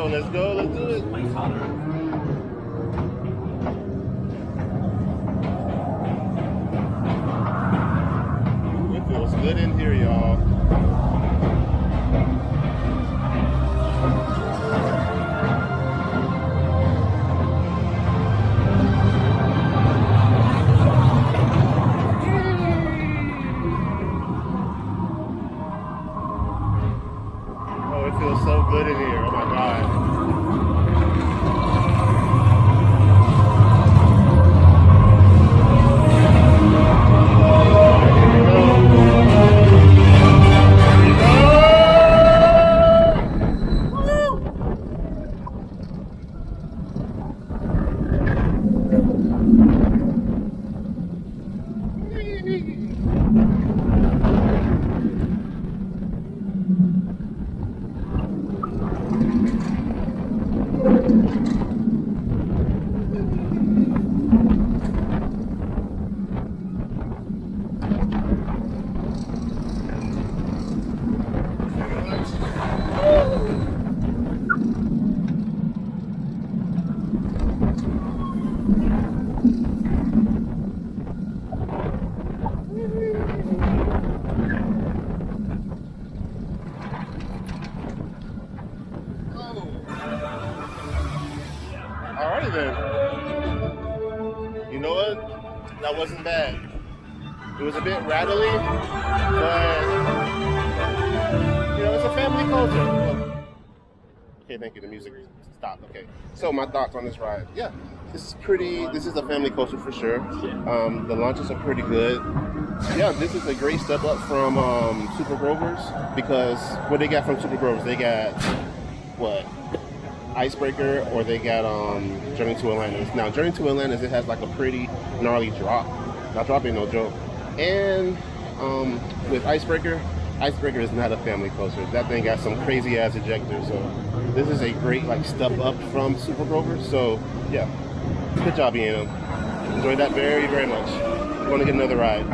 let's go, let's do it. It feels good in here, y'all. Oh, it feels so good in here. Oh my God. Alrighty then. You know what? That wasn't bad. It was a bit rattly, but you know, it's a family culture. Okay, thank you. The music stopped. Okay. So my thoughts on this ride. Yeah, this is a family coaster for sure. The launches are pretty good. Yeah, this is a great step up from Super Grovers, because what they got from Super Grovers, they got what? Icebreaker, or they got Journey to Atlantis. Now Journey to Atlantis, it has like a pretty gnarly drop. That drop ain't no joke. And with Icebreaker is not a family coaster. That thing got some crazy ass ejectors. So this is a great like step up from Super Grover. So yeah, good job, Ian. Enjoyed that very, very much. I'm gonna get another ride.